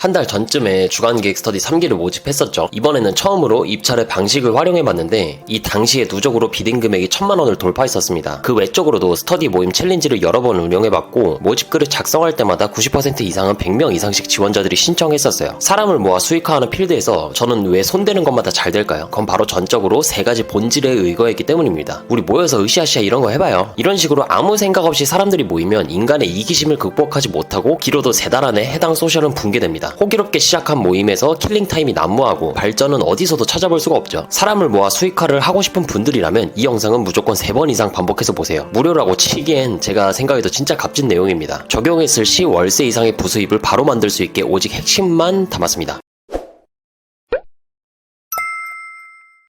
한 달 전쯤에 주간기획 스터디 3기를 모집했었죠. 이번에는 처음으로 입찰의 방식을 활용해봤는데 이 당시에 누적으로 비딩 금액이 1000만원을 돌파했었습니다. 그 외적으로도 스터디 모임 챌린지를 여러 번 운영해봤고 모집글을 작성할 때마다 90% 이상은 100명 이상씩 지원자들이 신청했었어요. 사람을 모아 수익화하는 필드에서 저는 왜 손대는 것마다 잘 될까요? 그건 바로 전적으로 세 가지 본질에 의거했기 때문입니다. 우리 모여서 으쌰으쌰 이런 거 해봐요. 이런 식으로 아무 생각 없이 사람들이 모이면 인간의 이기심을 극복하지 못하고 길어도 3달 안에 해당 소셜은 붕괴됩니다. 호기롭게 시작한 모임에서 킬링타임이 난무하고 발전은 어디서도 찾아볼 수가 없죠. 사람을 모아 수익화를 하고 싶은 분들이라면 이 영상은 무조건 3번 이상 반복해서 보세요. 무료라고 치기엔 제가 생각해도 진짜 값진 내용입니다. 적용했을 시 월세 이상의 부수입을 바로 만들 수 있게 오직 핵심만 담았습니다.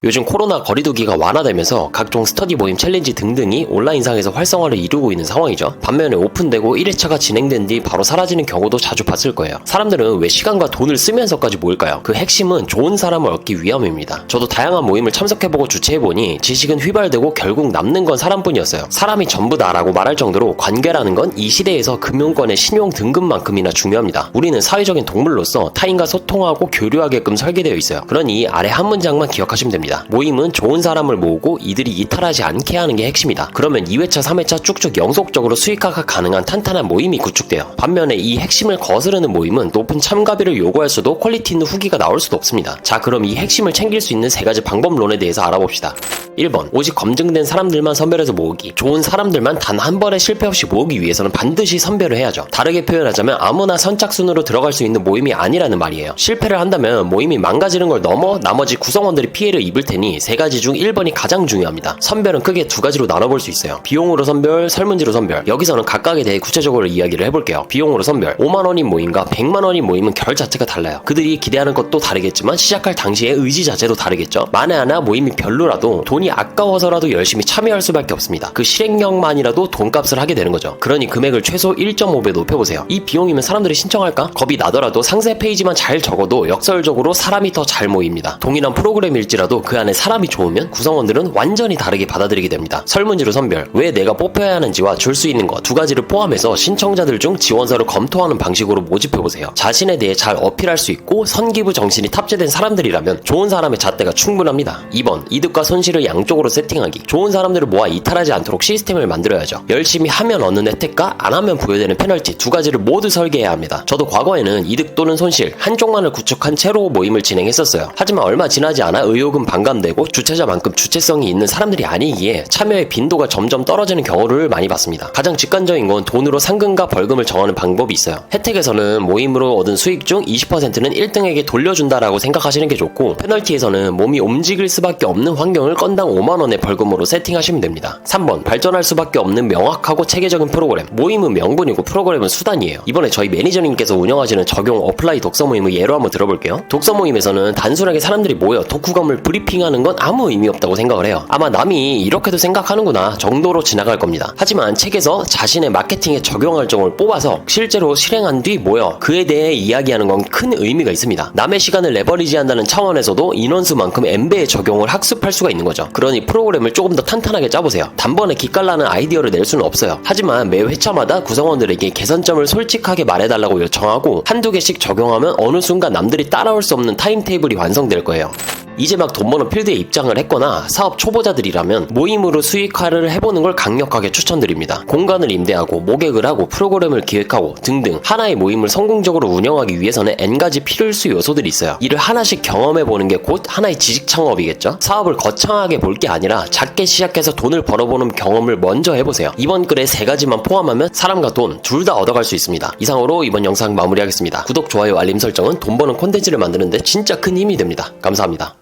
요즘 코로나 거리두기가 완화되면서 각종 스터디 모임 챌린지 등등이 온라인상에서 활성화를 이루고 있는 상황이죠. 반면에 오픈되고 1회차가 진행된 뒤 바로 사라지는 경우도 자주 봤을 거예요. 사람들은 왜 시간과 돈을 쓰면서까지 모일까요? 그 핵심은 좋은 사람을 얻기 위함입니다. 저도 다양한 모임을 참석해보고 주최해보니 지식은 휘발되고 결국 남는 건 사람뿐이었어요. 사람이 전부다라고 말할 정도로 관계라는 건 이 시대에서 금융권의 신용 등급만큼이나 중요합니다. 우리는 사회적인 동물로서 타인과 소통하고 교류하게끔 설계되어 있어요. 그러니 아래 한 문장만 기억하시면 됩니다. 모임은 좋은 사람을 모으고 이들이 이탈하지 않게 하는 게 핵심이다. 그러면 2회차, 3회차 쭉쭉 영속적으로 수익화가 가능한 탄탄한 모임이 구축돼요. 반면에 이 핵심을 거스르는 모임은 높은 참가비를 요구할수도 퀄리티 있는 후기가 나올 수도 없습니다. 자, 그럼 이 핵심을 챙길 수 있는 3가지 방법론에 대해서 알아봅시다. 1번, 오직 검증된 사람들만 선별해서 모으기. 좋은 사람들만 단 한 번에 실패 없이 모으기 위해서는 반드시 선별을 해야죠. 다르게 표현하자면 아무나 선착순으로 들어갈 수 있는 모임이 아니라는 말이에요. 실패를 한다면 모임이 망가지는 걸 넘어 나머지 구성원들이 피해를 입을 테니 3가지 중 1번이 가장 중요합니다. 선별은 크게 2가지로 나눠볼 수 있어요. 비용으로 선별, 설문지로 선별. 여기서는 각각에 대해 구체적으로 이야기를 해볼게요. 비용으로 선별, 5만원인 모임과 100만원인 모임은 결 자체가 달라요. 그들이 기대하는 것도 다르겠지만 시작할 당시의 의지 자체도 다르겠죠. 만에 하나 모임이 별로라도 돈이 아까워서라도 열심히 참여할 수밖에 없습니다. 그 실행력만이라도 돈값을 하게 되는 거죠. 그러니 금액을 최소 1.5배 높여보세요. 이 비용이면 사람들이 신청할까? 겁이 나더라도 상세 페이지만 잘 적어도 역설적으로 사람이 더 잘 모입니다. 동일한 프로그램일지라도 그 안에 사람이 좋으면 구성원들은 완전히 다르게 받아들이게 됩니다. 설문지로 선별, 왜 내가 뽑혀야 하는지와 줄 수 있는 것 2가지를 포함해서 신청자들 중 지원서를 검토하는 방식으로 모집해보세요. 자신에 대해 잘 어필할 수 있고 선기부 정신이 탑재된 사람들이라면 좋은 사람의 잣대가 충분합니다. 2번, 이득과 손실을 양쪽으로 세팅하기. 좋은 사람들을 모아 이탈하지 않도록 시스템을 만들어야죠. 열심히 하면 얻는 혜택과 안 하면 부여되는 페널티 2가지를 모두 설계해야 합니다. 저도 과거에는 이득 또는 손실 한쪽만을 구축한 채로 모임을 진행했었어요. 하지만 얼마 지나지 않아 의욕은 반감되고 주최자만큼 주체성이 있는 사람들이 아니기에 참여의 빈도가 점점 떨어지는 경우를 많이 봤습니다. 가장 직관적인 건 돈으로 상금과 벌금을 정하는 방법이 있어요. 혜택에서는 모임으로 얻은 수익 중 20%는 1등에게 돌려준다라고 생각하시는 게 좋고, 페널티에서는 몸이 움직일 수밖에 없는 환경을 건당 5만원의 벌금으로 세팅하시면 됩니다. 3번, 발전할 수밖에 없는 명확하고 체계적인 프로그램. 모임은 명분이고 프로그램은 수단이에요. 이번에 저희 매니저님께서 운영하시는 적용 어플라이 독서 모임을 예로 한번 들어볼게요. 독서 모임에서는 단순하게 사람들이 모여 독후감을 브리핑하는 건 아무 의미 없다고 생각을 해요. 아마 남이 이렇게도 생각하는구나 정도로 지나갈 겁니다. 하지만 책에서 자신의 마케팅에 적용할 점을 뽑아서 실제로 실행한 뒤 모여 그에 대해 이야기하는 건 큰 의미가 있습니다. 남의 시간을 레버리지한다는 차원에서도 인원수만큼 N배의 적용을 학습할 수가 있는 거죠. 그러니 프로그램을 조금 더 탄탄하게 짜보세요. 단번에 기깔나는 아이디어를 낼 수는 없어요. 하지만 매 회차마다 구성원들에게 개선점을 솔직하게 말해달라고 요청하고 한두 개씩 적용하면 어느 순간 남들이 따라올 수 없는 타임테이블이 완성될 거예요. 이제 막 돈 버는 필드에 입장을 했거나 사업 초보자들이라면 모임으로 수익화를 해보는 걸 강력하게 추천드립니다. 공간을 임대하고 모객을 하고 프로그램을 기획하고 등등 하나의 모임을 성공적으로 운영하기 위해서는 N가지 필수 요소들이 있어요. 이를 하나씩 경험해보는 게 곧 하나의 지식 창업이겠죠? 사업을 거창하게 볼 게 아니라 작게 시작해서 돈을 벌어보는 경험을 먼저 해보세요. 이번 글에 3가지만 포함하면 사람과 돈 둘 다 얻어갈 수 있습니다. 이상으로 이번 영상 마무리하겠습니다. 구독, 좋아요, 알림 설정은 돈 버는 콘텐츠를 만드는데 진짜 큰 힘이 됩니다. 감사합니다.